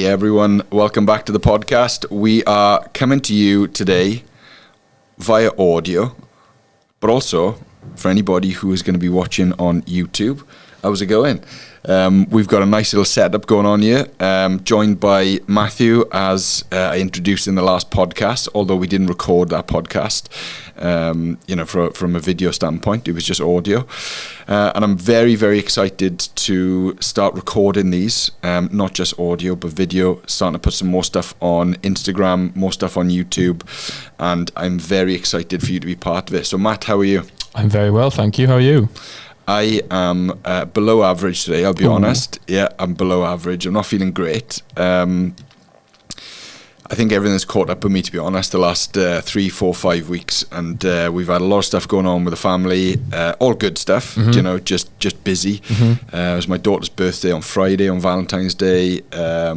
everyone, welcome back to the podcast. We are coming to you today via audio, but also for anybody who is going to be watching on YouTube. How's it going? We've got a nice little setup going on here, joined by Matthew, as I introduced in the last podcast, although we didn't record that podcast, from a video standpoint. It was just audio. And I'm very, very excited to start recording these, not just audio, but video, starting to put some more stuff on Instagram, more stuff on YouTube, and I'm very excited for you to be part of it. So Matt, how are you? I'm very well, thank you. How are you? I am below average today, I'll be honest. Yeah, I'm below average. I'm not feeling great. I think everything's caught up with me, to be honest, the last 3, 4, 5 weeks. And we've had a lot of stuff going on with the family, all good stuff, just busy. It was my daughter's birthday on Friday, on Valentine's Day. I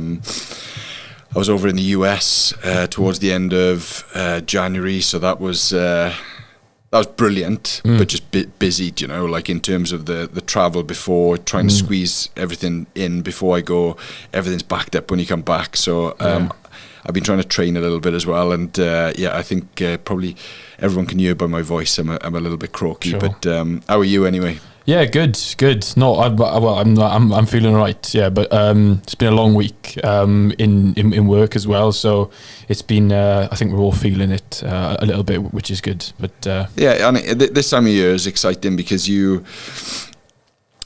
was over in the US towards the end of January, so that was brilliant, but just busy, like in terms of the travel before, trying to squeeze everything in before I go. Everything's backed up when you come back. So I've been trying to train a little bit as well. And I think probably everyone can hear by my voice I'm a little bit croaky. Sure. But how are you anyway? Yeah, good. No, I'm feeling all right. Yeah, but it's been a long week in work as well. So it's been. I think we're all feeling it a little bit, which is good. But and this time of year is exciting because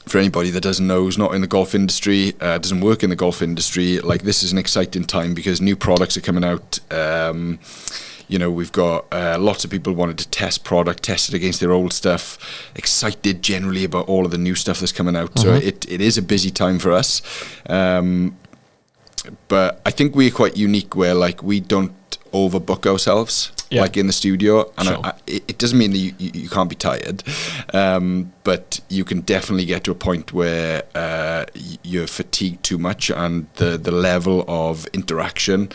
for anybody that doesn't know, who's not in the golf industry, doesn't work in the golf industry, like this is an exciting time because new products are coming out. We've got lots of people wanted to test it against their old stuff, excited generally about all of the new stuff that's coming out. So it is a busy time for us. But I think we're quite unique where like we don't overbook ourselves like in the studio. And sure. It doesn't mean that you can't be tired, but you can definitely get to a point where you're fatigued too much and the level of interaction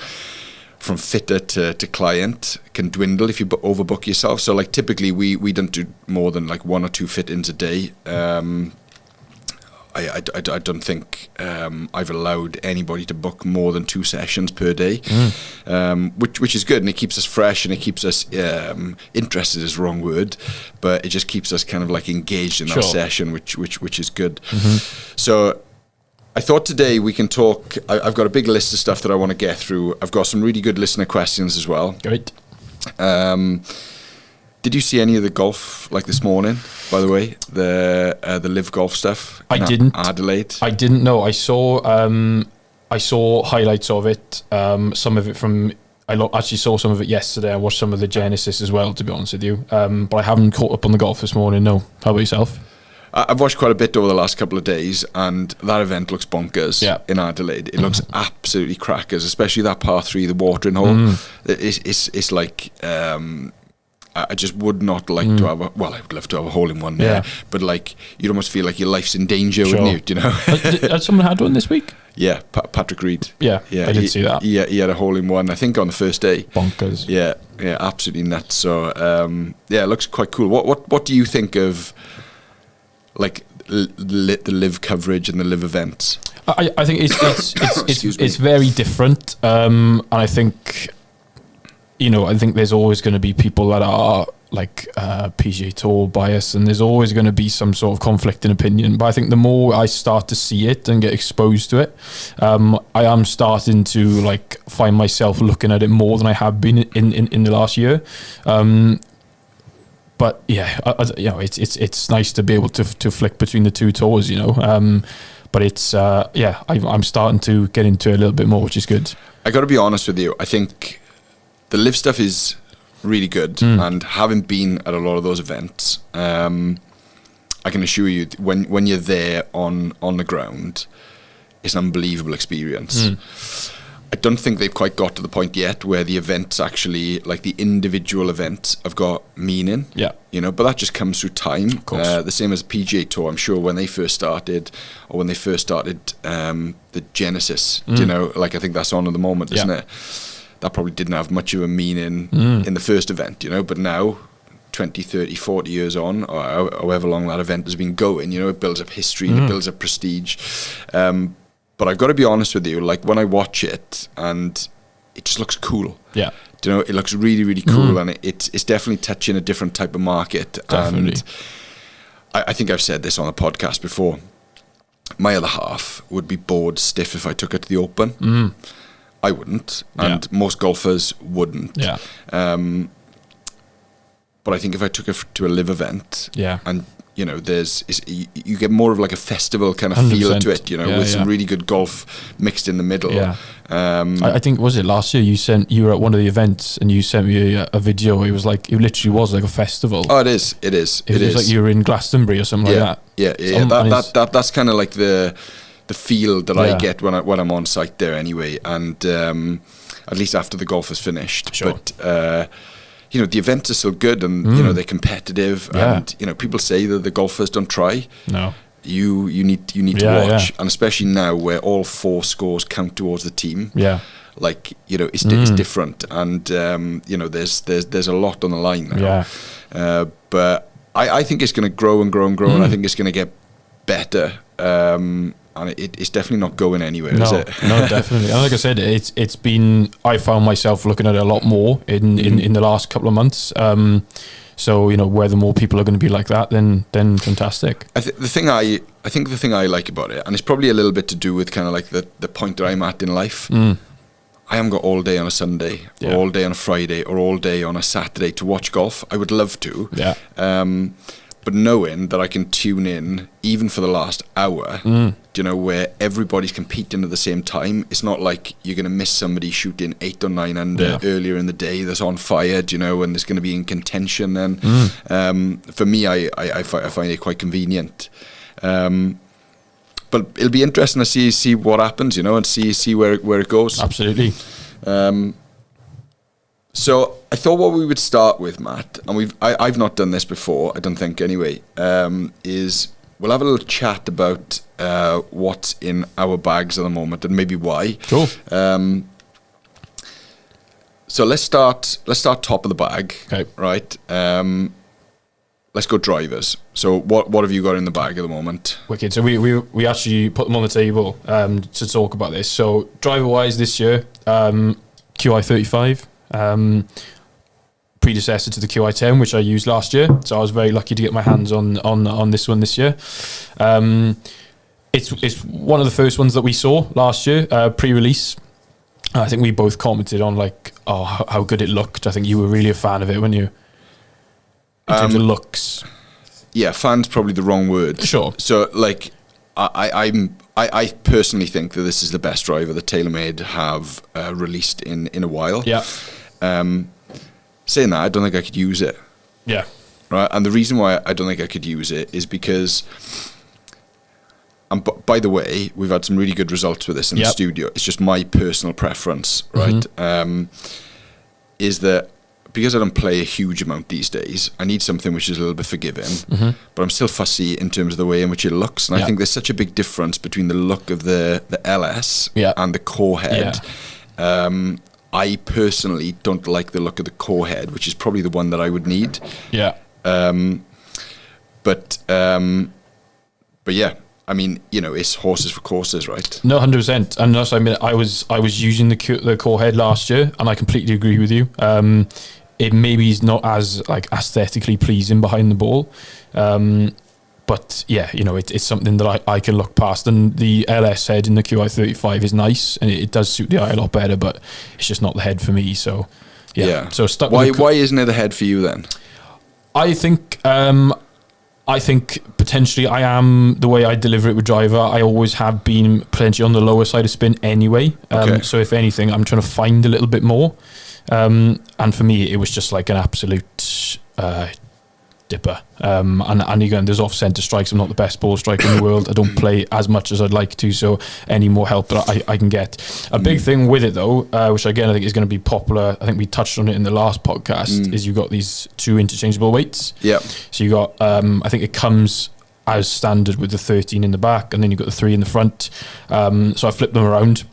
from fitter to client can dwindle if you overbook yourself. So like typically we don't do more than like 1 or 2 fit-ins a day. I don't think I've allowed anybody to book more than 2 sessions per day, which is good, and it keeps us fresh and it keeps us interested is the wrong word, but it just keeps us kind of like engaged in that session, which is good. So I thought today we can talk. I've got a big list of stuff that I want to get through. I've got some really good listener questions as well. Great. Did you see any of the golf like this morning, by the way? The live golf stuff? I didn't. Adelaide? I didn't know. I saw highlights of it. Some of it from... I actually saw some of it yesterday. I watched some of the Genesis as well, to be honest with you. But I haven't caught up on the golf this morning, no. How about yourself? I've watched quite a bit over the last couple of days, and that event looks bonkers in Adelaide. It looks absolutely crackers, especially that par 3, the watering hole. It's like... I just would not like to have I would love to have a hole-in-one there, but like you'd almost feel like your life's in danger, wouldn't you? Had someone had one this week? Yeah, Patrick Reed. Yeah, I didn't see that. Yeah, he had a hole-in-one, I think, on the first day. Bonkers. Yeah, absolutely nuts. So, it looks quite cool. What do you think of like the live coverage and the live events? I think it's very different, and I think. I think there's always going to be people that are like PGA Tour bias, and there's always going to be some sort of conflicting opinion. But I think the more I start to see it and get exposed to it, I am starting to like find myself looking at it more than I have been in the last year. But yeah, it's nice to be able to flick between the two tours, But it's I'm starting to get into it a little bit more, which is good. I got to be honest with you. I think the live stuff is really good, and having been at a lot of those events, I can assure you when you're there on the ground, it's an unbelievable experience. I don't think they've quite got to the point yet where the events actually, like the individual events, have got meaning. Yeah. But that just comes through time. Of course. The same as PGA Tour, I'm sure when they first started, the Genesis, like I think that's on at the moment, isn't it? That probably didn't have much of a meaning in the first event, but now 20, 30, 40 years on, or however long that event has been going, it builds up history and it builds up prestige. But I've got to be honest with you, like when I watch it, and it just looks cool. Yeah. Do you know, it looks really, really cool, and it's definitely touching a different type of market. Definitely. And I think I've said this on the podcast before. My other half would be bored stiff if I took it to the Open. I wouldn't, and most golfers wouldn't. Yeah. But I think if I took it to a live event, and you know, you get more of like a festival kind of 100%. Feel to it, you know, with some really good golf mixed in the middle. Yeah. I think, was it last year you were at one of the events and you sent me a video. It literally was like a festival. Oh, it is. It was like you were in Glastonbury or something like that. Yeah. That's kind of like the feel that I get when I'm on site there anyway, and at least after the golf is finished. Sure. But you know, the events are still good, and you know, they're competitive, and you know, people say that the golfers don't try. No. You need to watch, and especially now where all 4 scores count towards the team. Yeah. Like, you know, it's different, and you know, there's a lot on the line now. Yeah. But I think it's going to grow and grow and grow, and I think it's going to get better. And it's definitely not going anywhere, is it? No, definitely. And like I said, it's been. I found myself looking at it a lot more in the last couple of months. So, you know, whether more people are going to be like that, then fantastic. I think the thing I like about it, and it's probably a little bit to do with kind of like the point that I'm at in life. I haven't got all day on a Sunday, or all day on a Friday, or all day on a Saturday to watch golf. I would love to. Yeah. But knowing that I can tune in even for the last hour, you know, where everybody's competing at the same time, it's not like you're going to miss somebody shooting 8 or 9 under earlier in the day that's on fire, you know, and there's going to be in contention. And for me, I find it quite convenient. But it'll be interesting to see what happens, you know, and see where it goes. Absolutely. So I thought what we would start with, Matt, and I've not done this before, I don't think anyway, is we'll have a little chat about what's in our bags at the moment and maybe why. Cool. So let's start top of the bag. Okay. Right. Let's go drivers. So what have you got in the bag at the moment? Wicked. So we actually put them on the table to talk about this. So driver wise this year, QI35. Predecessor to the QI10, which I used last year, so I was very lucky to get my hands on this one this year. It's one of the first ones that we saw last year, pre-release. I think we both commented on like, how good it looked. I think you were really a fan of it, weren't you? In terms of looks. Yeah, fan's probably the wrong word. Sure. So like, I personally think that this is the best driver that TaylorMade have released in a while. Yeah. Saying that, I don't think I could use it. Yeah. Right, and the reason why I don't think I could use it is because, and by the way, we've had some really good results with this in the studio. It's just my personal preference, right? Is that because I don't play a huge amount these days, I need something which is a little bit forgiving, but I'm still fussy in terms of the way in which it looks. And I think there's such a big difference between the look of the LS and the core head. I personally don't like the look of the core head, which is probably the one that I would need. Yeah. But yeah, I mean, you know, it's horses for courses, right? No, 100%. And also, I mean, I was using the core head last year, and I completely agree with you. It maybe is not as like aesthetically pleasing behind the ball. But yeah, you know, it's something that I can look past, and the LS head in the QI35 is nice, and it does suit the eye a lot better, but it's just not the head for me. So yeah. So stuck. Why isn't it the head for you then? I think potentially I am, the way I deliver it with driver, I always have been potentially on the lower side of spin anyway. So if anything, I'm trying to find a little bit more. And for me, it was just like an absolute dipper. And again, there's off centre strikes. I'm not the best ball striker in the world. I don't play as much as I'd like to, so any more help that I can get. A big thing with it though, which again I think is going to be popular, I think we touched on it in the last podcast, is you've got these 2 interchangeable weights. Yeah. So you got, I think it comes as standard with the 13 in the back, and then you've got the 3 in the front. So I flipped them around.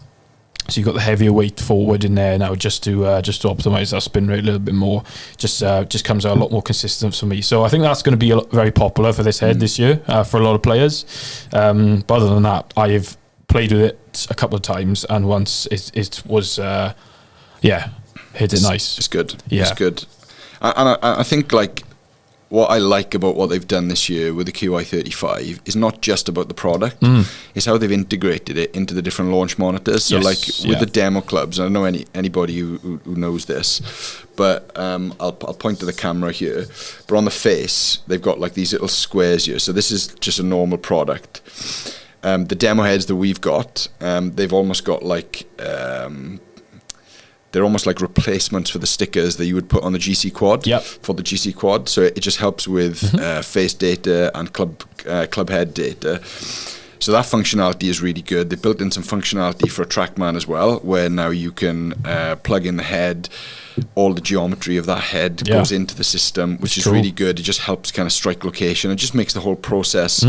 So you've got the heavier weight forward in there now, just to optimize that spin rate a little bit more. Just comes out a lot more consistent for me. So I think that's going to be very popular for this head this year for a lot of players. But other than that, I've played with it a couple of times, and once it was hit it nice. It's good. Yeah. It's good. And I think like what I like about what they've done this year with the QI35 is not just about the product, it's how they've integrated it into the different launch monitors. So like with the demo clubs, I don't know anybody who knows this, but I'll point to the camera here, but on the face they've got like these little squares here. So this is just a normal product. The demo heads that we've got, they've almost got like they're almost like replacements for the stickers that you would put on the GC Quad for the GC Quad. So it just helps with face data and club head data. So that functionality is really good. They built in some functionality for a TrackMan as well, where now you can plug in the head. All the geometry of that head goes into the system, which is really good. It just helps kind of strike location. It just makes the whole process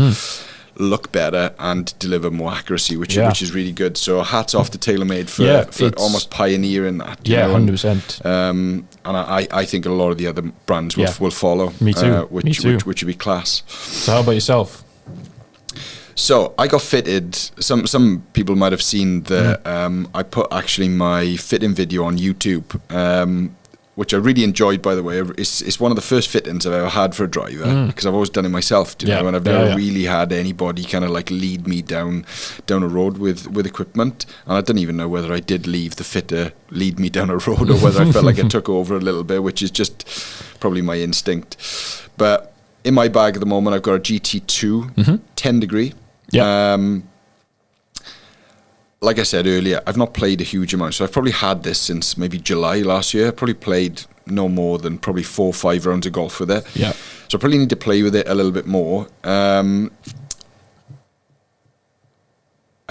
look better and deliver more accuracy, which is really good. So hats off to TaylorMade for almost pioneering that. 100%. And I think a lot of the other brands will follow. Me too. Which would be class. So how about yourself? So I got fitted. Some people might have seen the I put actually my fitting video on YouTube, which I really enjoyed, by the way. It's one of the first fittings I've ever had for a driver, because I've always done it myself, you know, and I've never really had anybody kind of like lead me down a road with equipment. And I don't even know whether I did leave the fitter lead me down a road or whether I felt like I took over a little bit, which is just probably my instinct. But in my bag at the moment, I've got a GT2 10 degree. Like I said earlier, I've not played a huge amount, so I've probably had this since maybe July last year. I probably played no more than probably 4 or 5 rounds of golf with it. So I probably need to play with it a little bit more. I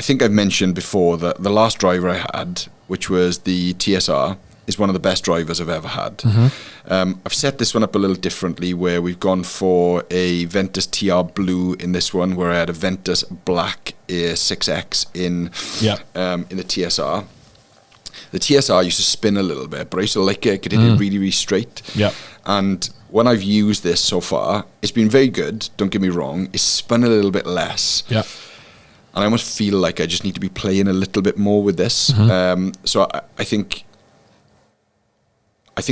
think I've mentioned before that the last driver I had, which was the TSR, is one of the best drivers I've ever had. I've set this one up a little differently, where we've gone for a Ventus TR Blue in this one, where I had a Ventus Black 6X in the TSR. The TSR used to spin a little bit, but I used to like it. I could hit it really, really straight. And when I've used this so far, it's been very good, don't get me wrong. It's spun a little bit less. And I almost feel like I just need to be playing a little bit more with this. So I think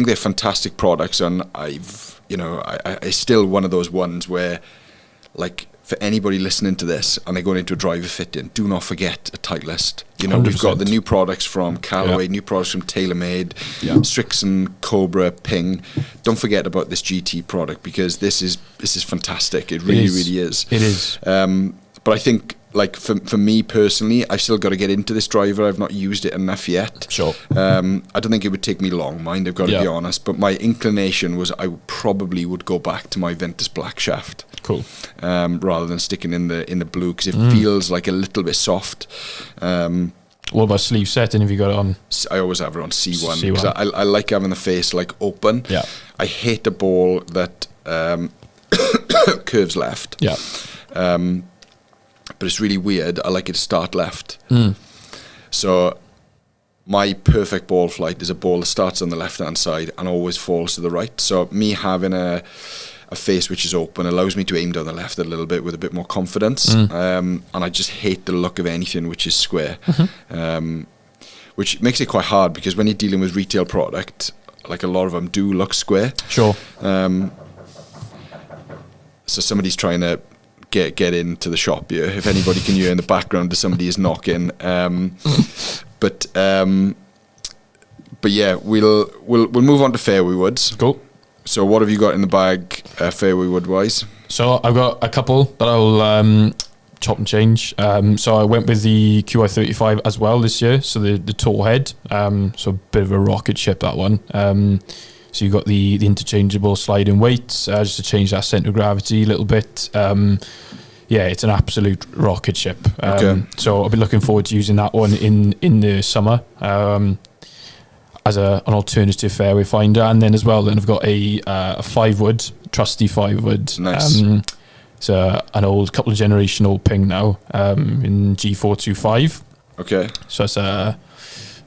they're fantastic products, and I still one of those ones where, like, for anybody listening to this and they're going into a driver fitting, do not forget a Titleist. You know, 100%. We've got the new products from Callaway, new products from TaylorMade, Strixon, Cobra, Ping. Don't forget about this GT product, because this is fantastic. It really is. It is. But I think, like, for me personally, I've still got to get into this driver. I've not used it enough yet. Sure. I don't think it would take me long, mind, I've got to be honest. But my inclination was I probably would go back to my Ventus Black shaft. Cool. Rather than sticking in the blue, because it feels like a little bit soft. What about sleeve setting? Have you got it on? I always have it on C1, because I like having the face like open. I hate a ball that curves left. But it's really weird. I like it to start left. So my perfect ball flight is a ball that starts on the left-hand side and always falls to the right. So me having a face which is open allows me to aim down the left a little bit with a bit more confidence. And I just hate the look of anything which is square. Which makes it quite hard, because when you're dealing with retail product, like, a lot of them do look square. Sure. So somebody's trying to get into the shop here. If anybody can hear in the background that somebody is knocking. But yeah, we'll move on to fairway woods. Cool. So what have you got in the bag, fairway wood wise? So I've got a couple that I'll chop and change. So I went with the QI35 as well this year. So the tall head. So a bit of a rocket ship, that one. So you've got the interchangeable sliding weights, just to change that centre of gravity a little bit. It's an absolute rocket ship. So I'll be looking forward to using that one in the summer as an alternative fairway finder. And then as well, then I've got a 5-wood, trusty 5-wood. Nice. So an old, couple of generation old Ping now, in G425. Okay. So it's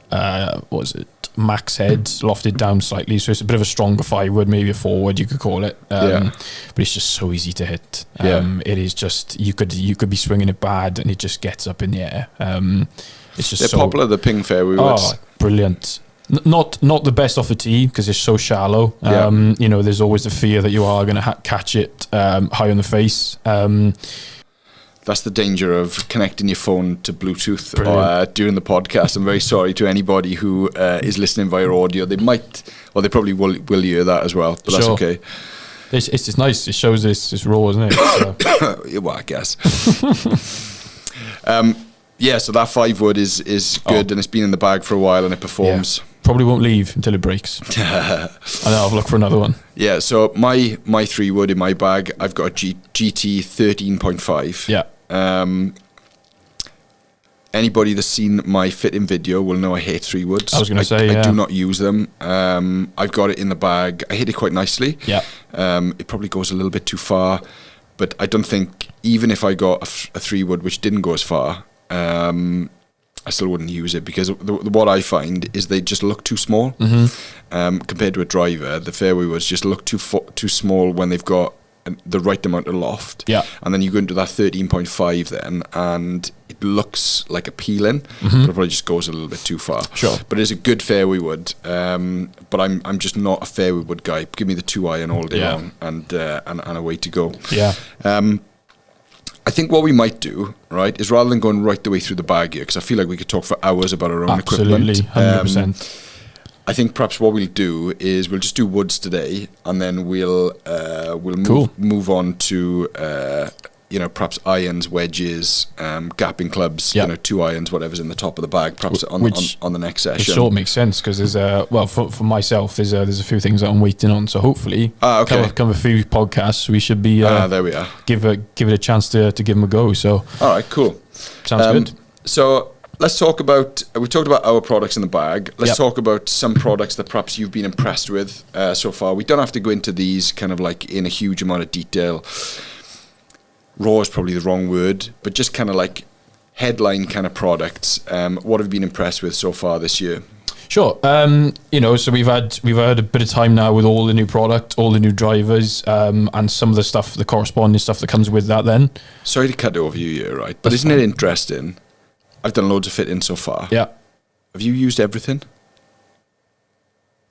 what was it? max head, lofted down slightly, so it's a bit of a stronger 5-wood, maybe a 4-wood you could call it. But it's just so easy to hit. It is just, you could be swinging it bad and it just gets up in the air. It's just they're popular, the Ping fairway woods. Brilliant. Not the best off the tee because it's so shallow. You know, there's always the fear that you are going to catch it high on the face. That's the danger of connecting your phone to Bluetooth during the podcast. I'm very sorry to anybody who is listening via audio. They might, or they probably will hear that as well, but that's okay. It's just nice. It shows it's raw, isn't it? So. Well, I guess. So that 5-wood is good, and it's been in the bag for a while, and it performs. Yeah. Probably won't leave until it breaks. And then I'll look for another one. Yeah, so my 3-wood in my bag, I've got a GT 13.5. Yeah. Anybody that's seen my fitting video will know I hate 3-woods. I was going to say, I do not use them. I've got it in the bag. I hit it quite nicely. Yeah. It probably goes a little bit too far, but I don't think, even if I got a 3-wood which didn't go as far, I still wouldn't use it, because what I find is they just look too small. Compared to a driver. The fairway woods just look too small when they've got the right amount of loft. Yeah. And then you go into that 13.5 then, and it looks like appealing, but it probably just goes a little bit too far. Sure. But it's a good fairway wood. But I'm just not a fairway wood guy. Give me the 2-iron all day long, and away to go. Yeah. I think what we might do, right, is rather than going right the way through the bag here, because I feel like we could talk for hours about our own equipment. Absolutely, 100%. I think perhaps what we'll do is we'll just do woods today, and then we'll move on to perhaps irons, wedges, gapping clubs, 2-irons, whatever's in the top of the bag, perhaps on the next session. It sure makes sense, because there's for myself there's a few things that I'm waiting on, so hopefully come a few podcasts we should be there we are, give it a chance to give them a go. So all right, cool, sounds good. So let's talk about, we talked about our products in the bag. Let's talk about some products that perhaps you've been impressed with so far. We don't have to go into these kind of like in a huge amount of detail. Raw is probably the wrong word, but just kind of like headline kind of products. What have you been impressed with so far this year? Sure. So we've had a bit of time now with all the new product, all the new drivers, and some of the stuff, the corresponding stuff that comes with that then. Sorry to cut over you here, right? But isn't it interesting? I've done loads of fitting so far. Yeah. Have you used everything?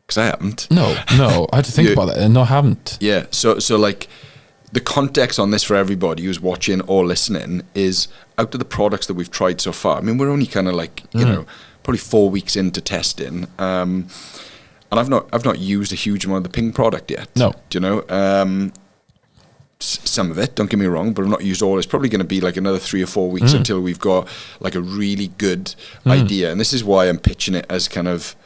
Because I haven't. No. I had to think about that. No, I haven't. Yeah. So like, the context on this for everybody who's watching or listening is, out of the products that we've tried so far, I mean, we're only kind of like, probably 4 weeks into testing. And I've not used a huge amount of the Ping product yet. No. Do you know? Some of it, don't get me wrong, but I've not used all. It's probably going to be like another 3 or 4 weeks until we've got like a really good idea. And this is why I'm pitching it as kind of,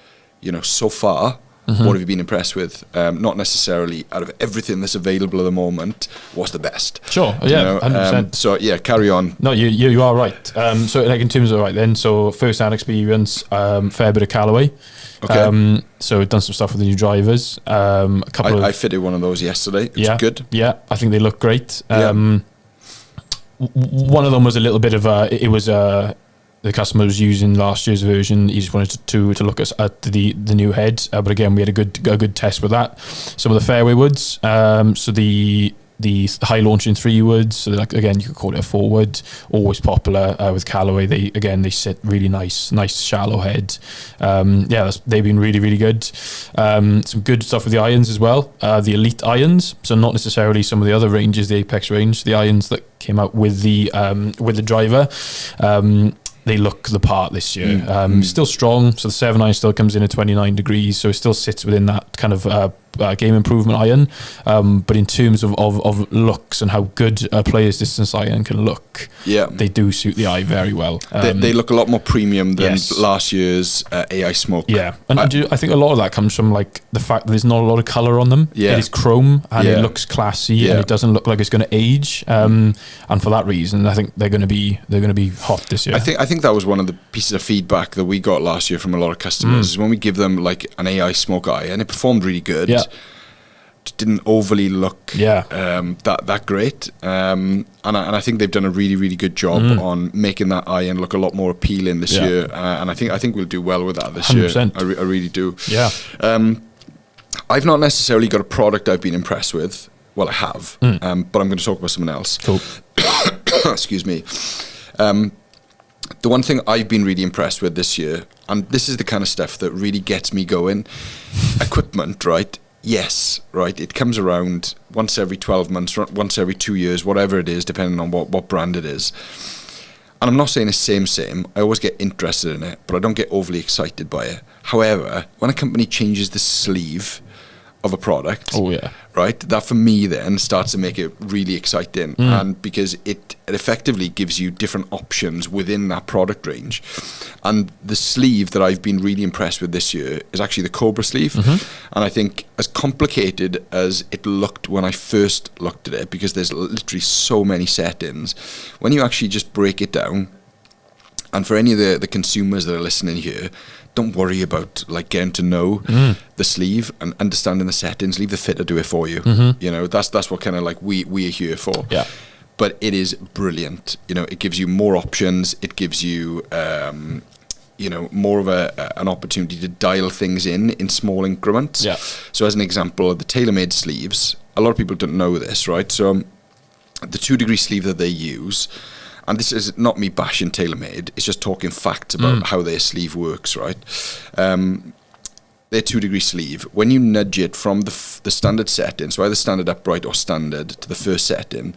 so far, what have you been impressed with? Not necessarily out of everything that's available at the moment, what's the best? Sure, yeah, 100%. So yeah, carry on. No, you are right. So like in terms of so first-hand experience, fair bit of Callaway. Okay. So we've done some stuff with the new drivers. I fitted one of those yesterday. It's good. Yeah, I think they look great. One of them was a little bit of the customer was using last year's version. He just wanted to look at the new head. But again, we had a good test with that. Some of the fairway woods. So the high launching 3-woods, so like, again, you could call it a 4-wood, always popular with Callaway. They sit really nice shallow head. They've been really, really good. Some good stuff with the irons as well. The Elite irons, so not necessarily some of the other ranges, the Apex range, the irons that came out with the driver. They look the part this year. Still strong, so the 7-iron still comes in at 29 degrees, so it still sits within that kind of game improvement iron. But in terms of looks and how good a player's distance iron can look, they do suit the eye very well. They look a lot more premium than last year's AI Smoke. Yeah, and I think a lot of that comes from like the fact that there's not a lot of colour on them. Yeah. It is chrome and it looks classy and it doesn't look like it's going to age. And for that reason, I think they're going to be hot this year. I think that was one of the pieces of feedback that we got last year from a lot of customers is when we give them like an AI Smoke eye, and it performed really good. Yeah. didn't overly look Yeah. that great. And I think they've done a really, really good job on making that iron look a lot more appealing this year. And I think we'll do well with that this 100%. year. I really do. Yeah. I've not necessarily got a product I've been impressed with. Well, I have, but I'm going to talk about someone else. Cool. Excuse me. The one thing I've been really impressed with this year, and this is the kind of stuff that really gets me going, equipment, right? Yes, right. It comes around once every 12 months, once every 2 years, whatever it is, depending on what brand it is. And I'm not saying it's same. I always get interested in it, but I don't get overly excited by it. However, when a company changes the sleeve of a product, right, that for me then starts to make it really exciting, and because it effectively gives you different options within that product range. And the sleeve that I've been really impressed with this year is actually the Cobra sleeve, and I think as complicated as it looked when I first looked at it, because there's literally so many settings, when you actually just break it down, and for any of the consumers that are listening here, don't worry about like getting to know the sleeve and understanding the settings. Leave the fitter do it for you. You know, that's what kind of like we are here for. Yeah. But it is brilliant. You know, it gives you more options. It gives you, you know, more of an opportunity to dial things in small increments. Yeah. So as an example, the TaylorMade sleeves, a lot of people don't know this, right? So the 2-degree sleeve that they use, and this is not me bashing TaylorMade, it's just talking facts about how their sleeve works, right? Their 2-degree sleeve, when you nudge it from the standard setting, so either standard upright or standard, to the first setting,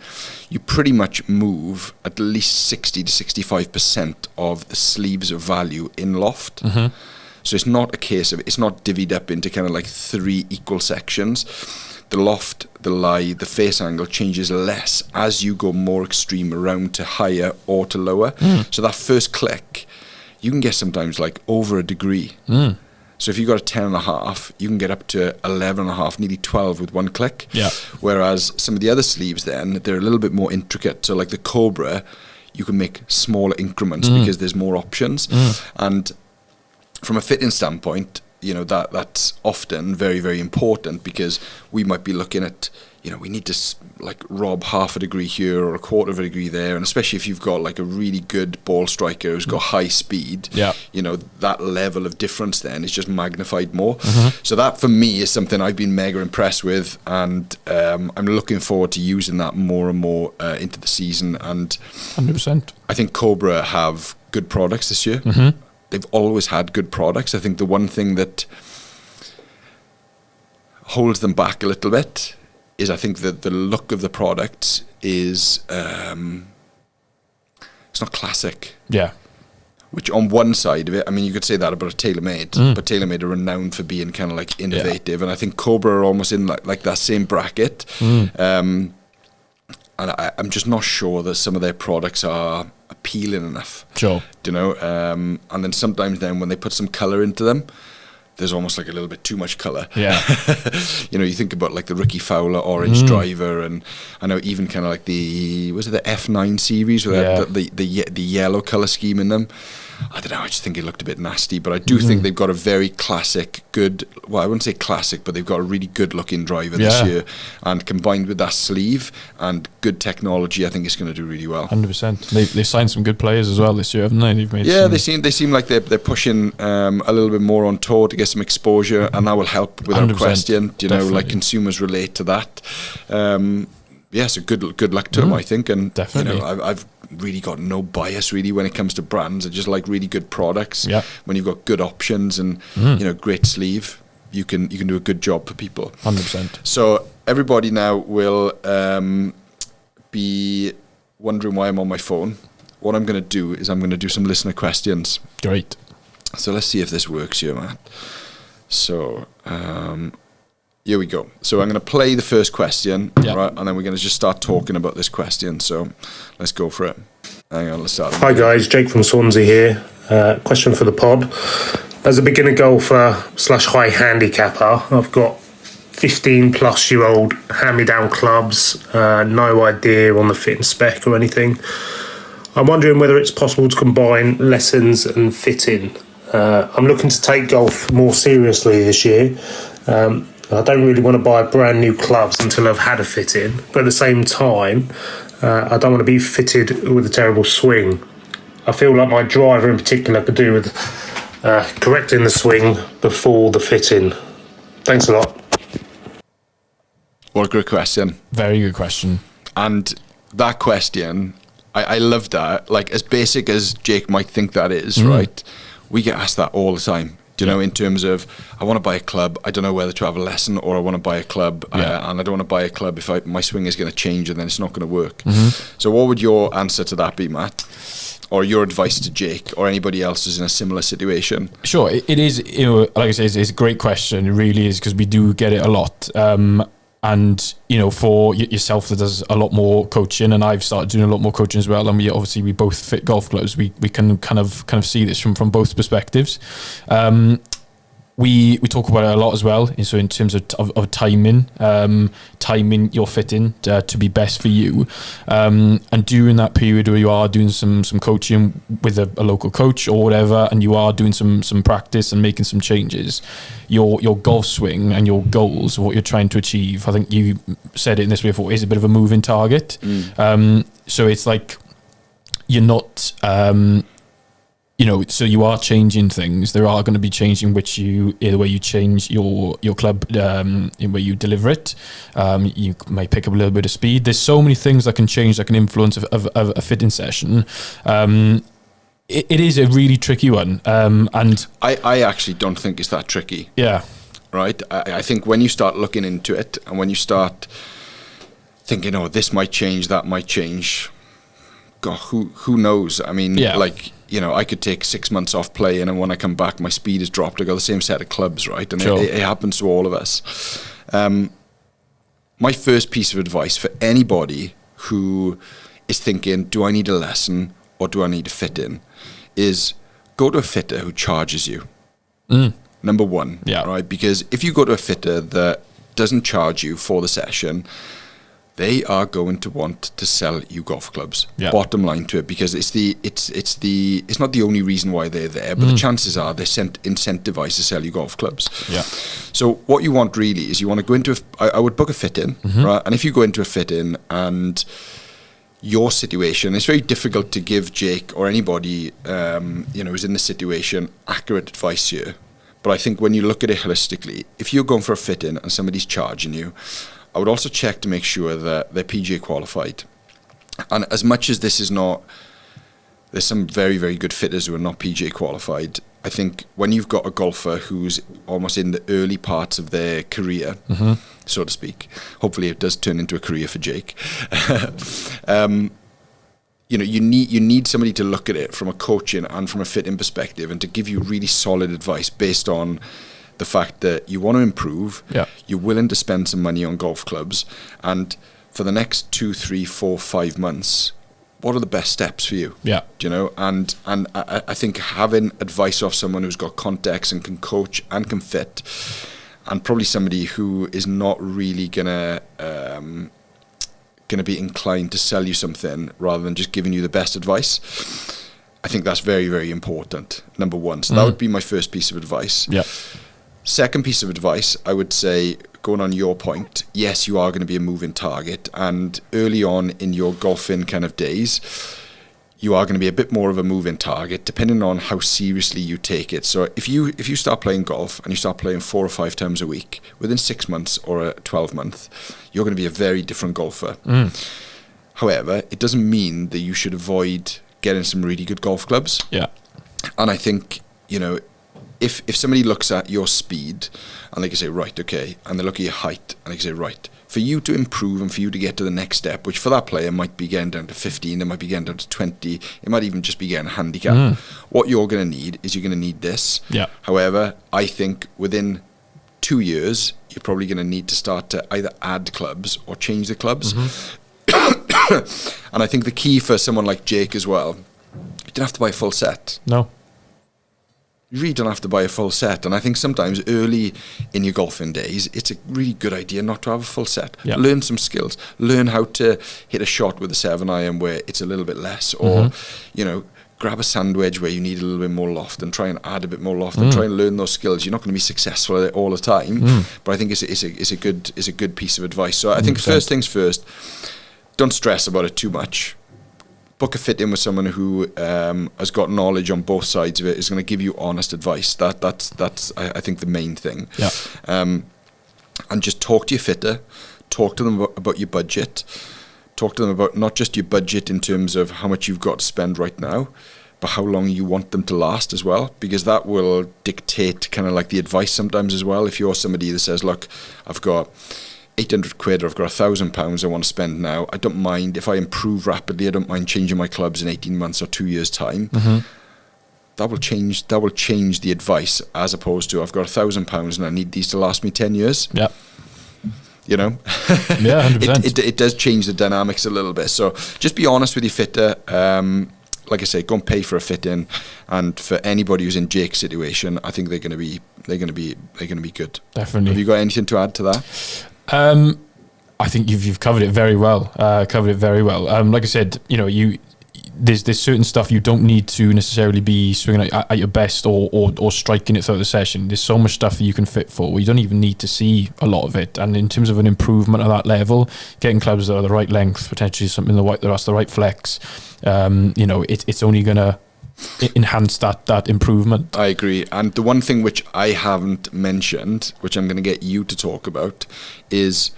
you pretty much move at least 60 to 65% of the sleeve's value in loft. So it's not a case of, it's not divvied up into kind of like 3 equal sections. The loft, the lie, the face angle changes less as you go more extreme around to higher or to lower. So that first click, you can get sometimes like over a degree. So if you've got a 10.5, you can get up to 11.5, nearly 12 with one click. Yeah. Whereas some of the other sleeves then, they're a little bit more intricate. So like the Cobra, you can make smaller increments because there's more options. And from a fitting standpoint, you know, that's often very, very important, because we might be looking at, you know, we need to like rob half a degree here or a quarter of a degree there, and especially if you've got like a really good ball striker who's got high speed, you know, that level of difference then is just magnified more. So that for me is something I've been mega impressed with, and I'm looking forward to using that more and more into the season. And 100%. I think Cobra have good products this year. They've always had good products. I think the one thing that holds them back a little bit is I think that the look of the product is it's not classic. Yeah. Which on one side of it, I mean, you could say that about a TaylorMade, but TaylorMade are renowned for being kind of like innovative, and I think Cobra are almost in like that same bracket. And I'm just not sure that some of their products are appealing enough. Sure. You know, and then sometimes then when they put some colour into them, there's almost like a little bit too much colour. Yeah. You know, you think about like the Ricky Fowler Orange Driver, and I know even kind of like the F9 series with the yellow colour scheme in them. I don't know, I just think it looked a bit nasty, but I do think they've got a very classic, good, well, I wouldn't say classic, but they've got a really good looking driver this year, and combined with that sleeve and good technology, I think it's going to do really well. 100%. They've signed some good players as well this year, haven't they? They've made they seem like they're pushing a little bit more on tour to get some exposure, and that will help without question. You know, like consumers relate to that. So good luck to them, I think, and definitely. You know, I've really got no bias really when it comes to brands. I just like really good products. When you've got good options and you know, great sleeve, you can do a good job for people. 100%. So everybody now will be wondering why I'm on my phone. What I'm going to do is I'm going to do some listener questions. Great. So let's see if this works here, Matt. So here we go. So I'm going to play the first question, right, and then we're going to just start talking about this question. So let's go for it. Hang on, let's start. Hi guys, Jake from Swansea here. Question for the pod. As a beginner golfer / high handicapper, I've got 15-plus-year-old hand-me-down clubs, no idea on the fit and spec or anything. I'm wondering whether it's possible to combine lessons and fitting. I'm looking to take golf more seriously this year. I don't really want to buy brand new clubs until I've had a fit in, but at the same time, I don't want to be fitted with a terrible swing. I feel like my driver in particular could do with correcting the swing before the fit in. Thanks a lot. What a great question. Very good question. And that question, I love that. Like, as basic as Jake might think that is, right? We get asked that all the time. Do you know, in terms of, I want to buy a club, I don't know whether to have a lesson, or I want to buy a club, and I don't want to buy a club if my swing is going to change and then it's not going to work. So what would your answer to that be, Matt? Or your advice to Jake or anybody else who's in a similar situation? Sure, it is, you know, like I say, it's a great question. It really is, because we do get it a lot. And, you know, for yourself that does a lot more coaching, and I've started doing a lot more coaching as well, and we both fit golf clubs. We can kind of see this from both perspectives. We talk about it a lot as well. So in terms of timing, timing your fitting to be best for you, and during that period where you are doing some coaching with a local coach or whatever, and you are doing some practice and making some changes, your golf swing and your goals, what you're trying to achieve, I think you said it in this way before, is a bit of a moving target. So it's like you're not. You know, so you are changing things. There are going to be changing the way you change your club, in where you deliver it. You may pick up a little bit of speed. There's so many things that can change, that can influence a fitting session. It is a really tricky one. And I actually don't think it's that tricky. Yeah. Right? I think when you start looking into it, and when you start thinking, oh, this might change, that might change, God, who knows? I mean, like, you know, I could take 6 months off playing, and when I come back, my speed has dropped. I got the same set of clubs, right? And it happens to all of us. My first piece of advice for anybody who is thinking, do I need a lesson or do I need to fit in, is go to a fitter who charges you. Number one, right? Because if you go to a fitter that doesn't charge you for the session, they are going to want to sell you golf clubs. Bottom line to it, because it's not the only reason why they're there, but the chances are they're incentivized to sell you golf clubs. So what you want really is you want to go into I would book a fit in, right? And if you go into a fit in and your situation, it's very difficult to give Jake or anybody you know, who's in this situation accurate advice here. But I think when you look at it holistically, if you're going for a fit in and somebody's charging you, I would also check to make sure that they're PGA qualified. And as much as this is not, there's some very, very good fitters who are not PGA qualified. I think when you've got a golfer who's almost in the early parts of their career, so to speak, hopefully it does turn into a career for Jake. You know, you need somebody to look at it from a coaching and from a fitting perspective, and to give you really solid advice based on the fact that you want to improve, you're willing to spend some money on golf clubs, and for the next 2, 3, 4, 5 months, what are the best steps for you? Do you know? And I think having advice off someone who's got context and can coach and can fit, and probably somebody who is not really gonna be inclined to sell you something rather than just giving you the best advice, I think that's very, very important. Number one. So that would be my first piece of advice. Second piece of advice, I would say, going on your point, yes, you are going to be a moving target, and early on in your golfing kind of days, you are going to be a bit more of a moving target, depending on how seriously you take it. So if you start playing golf and you start playing 4 or 5 times a week, within 6 months or a 12 month, you're going to be a very different golfer. However, it doesn't mean that you should avoid getting some really good golf clubs. And I think, you know, if somebody looks at your speed and they can say, right, okay, and they look at your height and they can say, right, for you to improve and for you to get to the next step, which for that player might be getting down to 15, it might be getting down to 20, it might even just be getting a handicap. What you're going to need is you're going to need this. However, I think within 2 years, you're probably going to need to start to either add clubs or change the clubs. And I think the key for someone like Jake as well, you don't have to buy a full set. No. You really don't have to buy a full set. And I think sometimes early in your golfing days, it's a really good idea not to have a full set. Learn some skills. Learn how to hit a shot with a 7-iron where it's a little bit less. Or, you know, grab a sandwich where you need a little bit more loft and try and add a bit more loft and try and learn those skills. You're not going to be successful at it all the time, but I think it's a good piece of advice. So I think 100%. First things first, don't stress about it too much. Book a fit in with someone who has got knowledge on both sides of it, is going to give you honest advice. That's I think the main thing. Yeah. And just talk to your fitter, talk to them about your budget, talk to them about not just your budget in terms of how much you've got to spend right now, but how long you want them to last as well, because that will dictate kind of like the advice sometimes as well. If you're somebody that says, look, I've got 800 quid or I've got £1,000 I want to spend now, I don't mind if I improve rapidly, I don't mind changing my clubs in 18 months or 2 years time. That will change the advice, as opposed to I've got £1,000 and I need these to last me 10 years. Yeah. You know? Yeah, 100%. It does change the dynamics a little bit. So just be honest with your fitter. Like I say, go and pay for a fit in, and for anybody who's in Jake's situation, I think they're going to be good. Definitely. Have you got anything to add to that? I think you've covered it very well. Like I said, there's certain stuff you don't need to necessarily be swinging at your best or striking it throughout the session. There's so much stuff that you can fit for where you don't even need to see a lot of it. And in terms of an improvement at that level, getting clubs that are the right length, potentially something that's the right flex, it's only going to enhance that improvement. I agree. And the one thing which I haven't mentioned, which I'm going to get you to talk about, is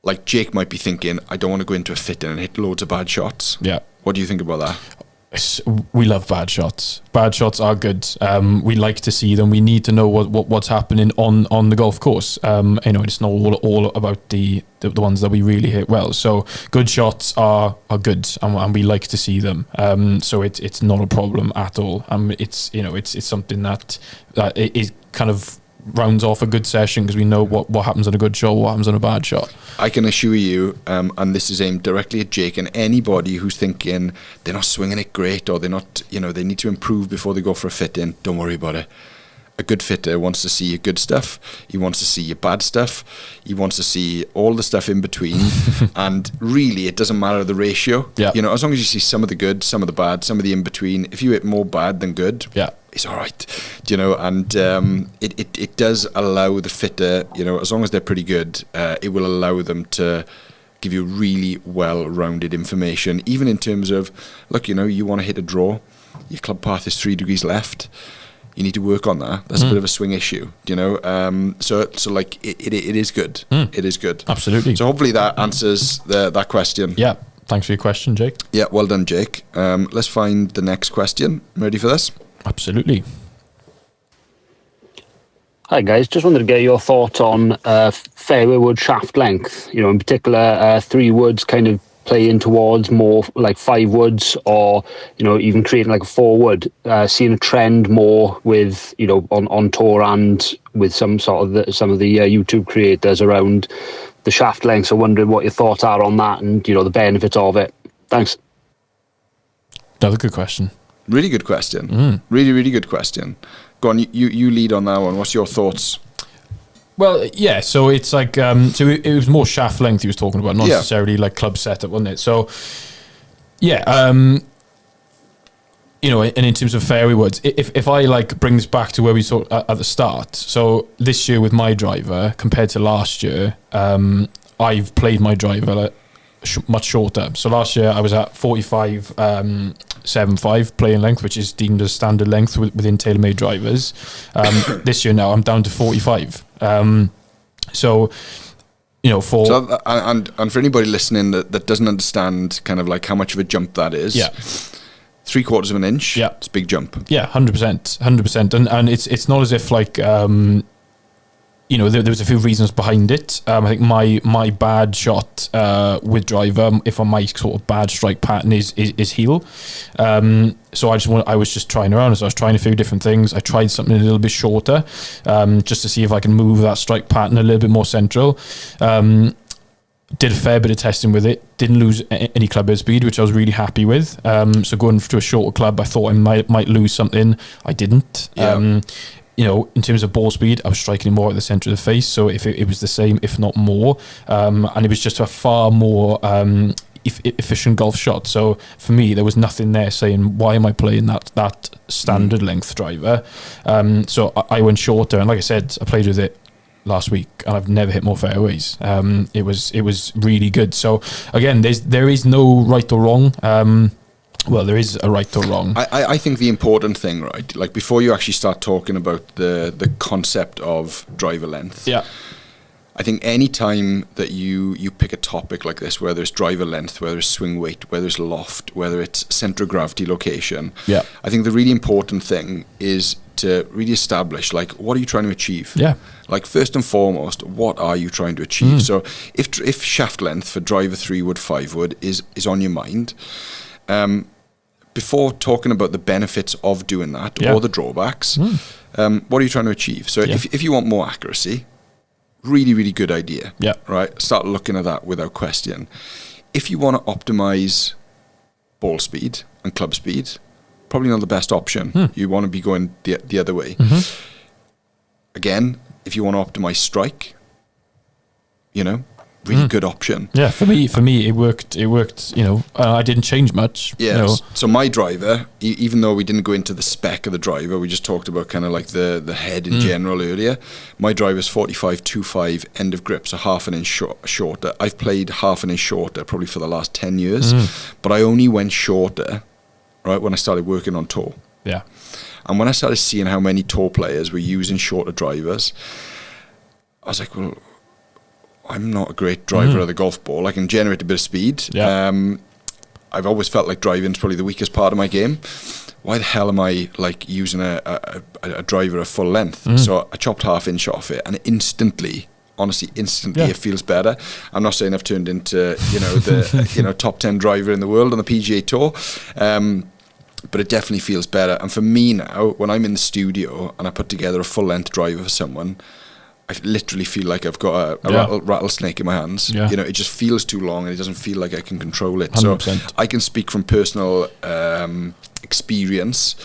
like Jake might be thinking, I don't want to go into a fit-in and hit loads of bad shots. Yeah. What do you think about that? We love bad shots. Bad shots are good. We like to see them. We need to know what's happening on the golf course. It's not all about the ones that we really hit well. So good shots are good, and we like to see them. So it's not a problem at all. It's something that it kind of rounds off a good session, because we know what happens on a good shot, what happens on a bad shot. I can assure you, and this is aimed directly at Jake and anybody who's thinking they're not swinging it great, or they're not, they need to improve before they go for a fit in. Don't worry about it. A good fitter wants to see your good stuff. He wants to see your bad stuff. He wants to see all the stuff in between. And really, it doesn't matter the ratio. Yeah. As long as you see some of the good, some of the bad, some of the in between. If you hit more bad than good, yeah, it's all right. And it does allow the fitter, as long as they're pretty good, it will allow them to give you really well-rounded information, even in terms of, look, you want to hit a draw, your club path is 3 degrees left. You need to work on that. That's a bit of a swing issue, So like it is good. It is good. Absolutely. So hopefully that answers that question. Yeah. Thanks for your question, Jake. Yeah. Well done, Jake. Let's find the next question. Ready for this? Absolutely. Hi guys, just wanted to get your thoughts on fairway wood shaft length. In particular, 3 woods kind of playing towards more like 5 woods, or even creating like a 4 wood. Seeing a trend more with on tour and with some of the YouTube creators around the shaft length. So wondering what your thoughts are on that, and the benefits of it. Thanks. Another good question. Really good question. Really, really good question. Go on, you lead on that one. What's your thoughts? Well, yeah, so it's like, so it was more shaft length he was talking about, not necessarily like club setup, wasn't it? So, yeah, and in terms of fairway woods, if I like bring this back to where we saw at the start, so this year with my driver compared to last year, I've played my driver much shorter. So last year I was at 45.75 playing length, which is deemed as standard length within TaylorMade drivers. This year now I'm down to 45. And for anybody listening that doesn't understand kind of like how much of a jump that is, 3/4 of an inch, it's a big jump. Yeah, 100%, and it's not as if like there was a few reasons behind it. I think my bad shot with driver, if on my sort of bad strike pattern is heel. So I was just trying around. So I was trying a few different things. I tried something a little bit shorter, just to see if I can move that strike pattern a little bit more central. Did a fair bit of testing with it. Didn't lose any club head speed, which I was really happy with. So going to a shorter club, I thought I might lose something. I didn't. Yeah. In terms of ball speed, I was striking more at the centre of the face. So if it was the same, if not more, and it was just a far more efficient golf shot. So for me, there was nothing there saying, why am I playing that standard length driver? So I went shorter, and like I said, I played with it last week, and I've never hit more fairways. It was really good. So again, there is no right or wrong. Well, there is a right or wrong. I think the important thing, right, like before you actually start talking about the concept of driver length, Yeah. I think any time that you pick a topic like this, whether it's driver length, whether it's swing weight, whether it's loft, whether it's center of gravity location, Yeah. I think the really important thing is to really establish, like, what are you trying to achieve? Yeah. Like, first and foremost, what are you trying to achieve? So if shaft length for driver 3 wood, 5 wood is on your mind, before talking about the benefits of doing that or the drawbacks, what are you trying to achieve? So if you want more accuracy, really, really good idea. Yeah. Right? Start looking at that without question. If you want to optimize ball speed and club speed, probably not the best option. You want to be going the other way. Again, if you want to optimize strike, really good option. Yeah, for me, it worked. I didn't change much. Yeah. So my driver, even though we didn't go into the spec of the driver, we just talked about kind of like the head in general earlier. My driver's 45.25 end of grip, so half an inch shorter. I've played half an inch shorter probably for the last 10 years, but I only went shorter, right, when I started working on tour. Yeah. And when I started seeing how many tour players were using shorter drivers, I was like, well, I'm not a great driver of the golf ball. I can generate a bit of speed. Yeah. I've always felt like driving's probably the weakest part of my game. Why the hell am I like using a driver of full length? So I chopped half inch off it, and honestly, it feels better. I'm not saying I've turned into the top 10 driver in the world on the PGA Tour, but it definitely feels better. And for me now, when I'm in the studio and I put together a full length driver for someone, I literally feel like I've got a rattlesnake in my hands. Yeah. It just feels too long and it doesn't feel like I can control it. 100%. So I can speak from personal experience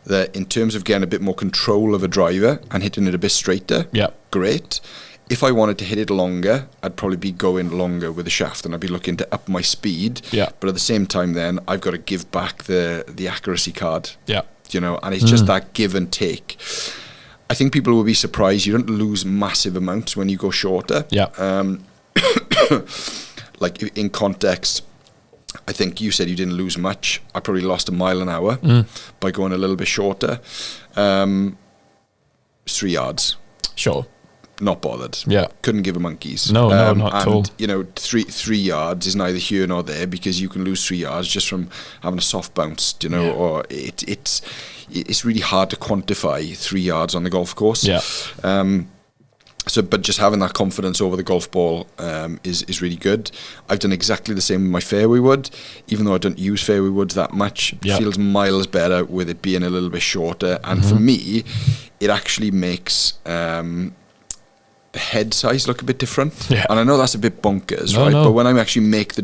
that in terms of getting a bit more control of a driver and hitting it a bit straighter, great. If I wanted to hit it longer, I'd probably be going longer with the shaft, and I'd be looking to up my speed. Yeah. But at the same time, then I've got to give back the accuracy card. Yeah. And it's just that give and take. I think people will be surprised you don't lose massive amounts when you go shorter. Yeah. Like in context, I think you said you didn't lose much. I probably lost a mile an hour by going a little bit shorter. 3 yards. Sure. Not bothered. Yeah. Couldn't give a monkeys. No, not at all. 3 yards is neither here nor there, because you can lose 3 yards just from having a soft bounce, or it's really hard to quantify 3 yards on the golf course. Yeah. But just having that confidence over the golf ball is really good. I've done exactly the same with my fairway wood, even though I don't use fairway woods that much. It feels miles better with it being a little bit shorter. And for me, it actually makes the head size look a bit different. Yeah. And I know that's a bit bonkers, right? No. But when I actually make the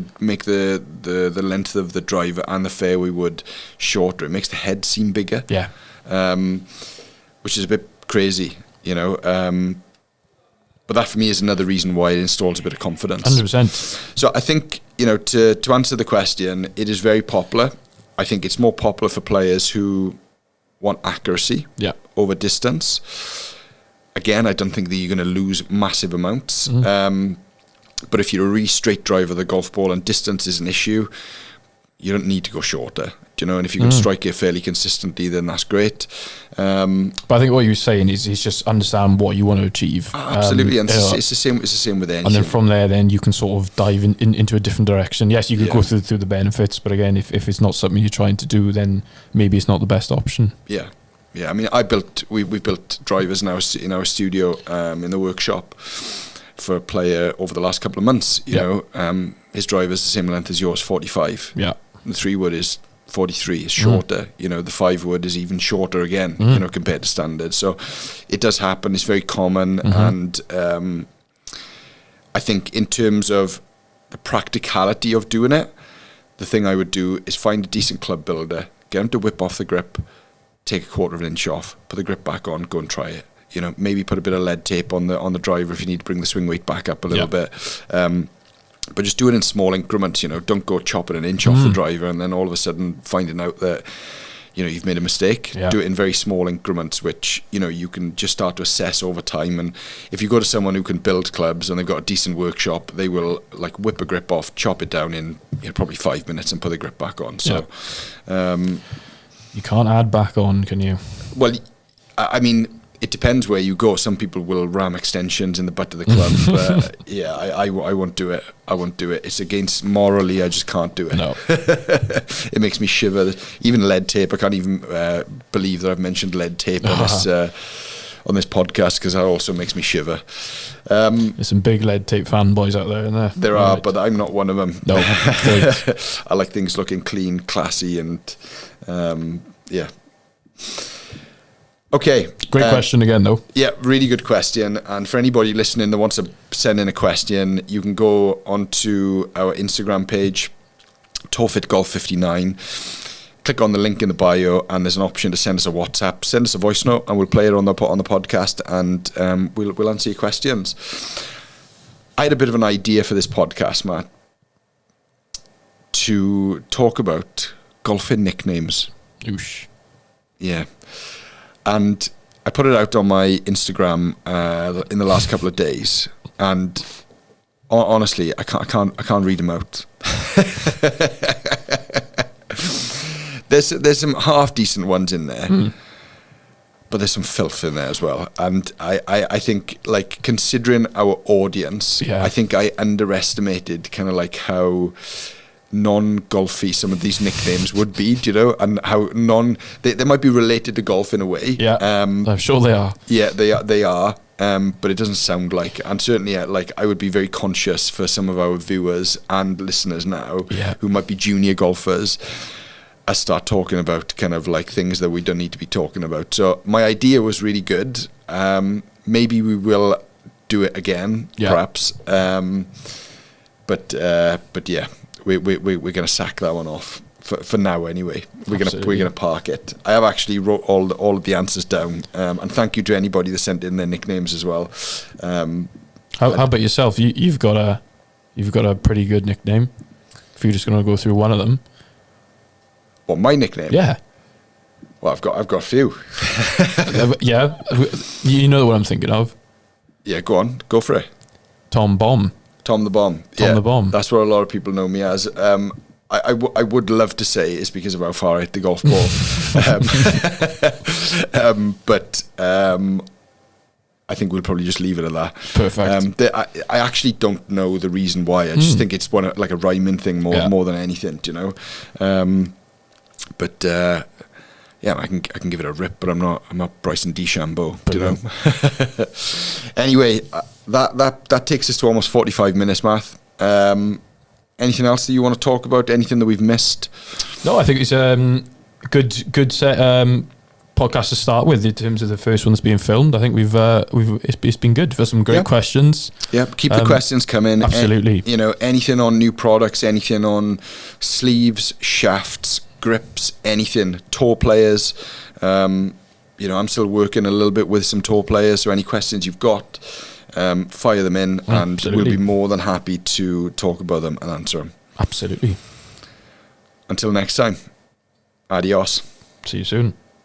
length of the driver and the fairway wood shorter, it makes the head seem bigger. Yeah. Which is a bit crazy, but that for me is another reason why it installs a bit of confidence. 100%. So I think, to answer the question, it is very popular. I think it's more popular for players who want accuracy over distance. Again, I don't think that you're going to lose massive amounts. But if you're a really straight driver of the golf ball and distance is an issue, you don't need to go shorter. And if you can strike it fairly consistently, then that's great. But I think what you're saying is just understand what you want to achieve. Absolutely, and it's the same. It's the same with anything. And then from there, then you can sort of dive into a different direction. Yes, you could go through the benefits, but again, if it's not something you're trying to do, then maybe it's not the best option. Yeah. I mean, we built drivers in our studio in the workshop for a player over the last couple of months. His driver's the same length as yours, 45. Yeah. The 3 wood is 43, is shorter. The 5 wood is even shorter again, compared to standard. So it does happen. It's very common. And I think in terms of the practicality of doing it, the thing I would do is find a decent club builder, get him to whip off the grip, take a quarter of an inch off, put the grip back on, go and try it. Maybe put a bit of lead tape on the driver if you need to bring the swing weight back up a little bit. But just do it in small increments, you know. Don't go chopping an inch off the driver and then all of a sudden finding out that, you know, you've made a mistake. Yeah. Do it in very small increments, which, you know, you can just start to assess over time. And if you go to someone who can build clubs and they've got a decent workshop, they will like whip a grip off, chop it down in, you know, probably 5 minutes and put the grip back on. So, you can't add back on, can you? well, I mean, it depends where you go. Some people will ram extensions in the butt of the club. But yeah, I won't do it. I won't do it. It's against morally. I just can't do it. No. It makes me shiver. Even lead tape. I can't even believe that I've mentioned lead tape on this podcast, because that also makes me shiver. There's some big lead tape fanboys out there, isn't there? There are, but I'm not one of them. No. I like things looking clean, classy, and yeah. Okay. Great question again, though. Yeah, really good question. And for anybody listening that wants to send in a question, you can go onto our Instagram page, TorFitGolf59. Click on the link in the bio, and there's an option to send us a WhatsApp. Send us a voice note, and we'll play it on the podcast, and we'll answer your questions. I had a bit of an idea for this podcast, Matt, to talk about golfing nicknames. Oosh. Yeah. And I put it out on my Instagram in the last couple of days, and honestly, I can't read them out. There's some half decent ones in there, but there's some filth in there as well. And I think, like, considering our audience, I think I underestimated kind of like how non-golfy some of these nicknames would be, do you know, and how they might be related to golf in a way. Yeah, I'm sure they are. Yeah, they are. But it doesn't sound like, and certainly like I would be very conscious for some of our viewers and listeners now who might be junior golfers. I start talking about kind of like things that we don't need to be talking about. So my idea was really good. Maybe we will do it again, perhaps. But yeah. We're going to sack that one off for now anyway. We're going to park it. I have actually wrote all of the answers down, and thank you to anybody that sent in their nicknames as well. How about yourself? You've got a pretty good nickname. If you're just going to go through one of them. Well, my nickname. Yeah. Well, I've got a few. Yeah, you know what I'm thinking of. Yeah, go on, go for it. Tom Bomb. Tom the Bomb. Tom the Bomb. That's what a lot of people know me as. I would love to say it's because of how far I hit the golf ball. But I think we'll probably just leave it at that. Perfect. I actually don't know the reason why. I just think it's like a rhyming thing more than anything, you know. But yeah, I can give it a rip, but I'm not Bryson DeChambeau, you know. Anyway, that takes us to almost 45 minutes, Matt. Anything else that you want to talk about? Anything that we've missed? No, I think it's good set podcast to start with in terms of the first one that's being filmed. I think it's been good for some great questions. Yeah, keep the questions coming. Absolutely. You know, anything on new products, anything on sleeves, shafts, grips, anything, tour players. You know, I'm still working a little bit with some tour players, so any questions you've got, fire them in, and we'll be more than happy to talk about them and answer them. Absolutely. Until next time, adios. See you soon.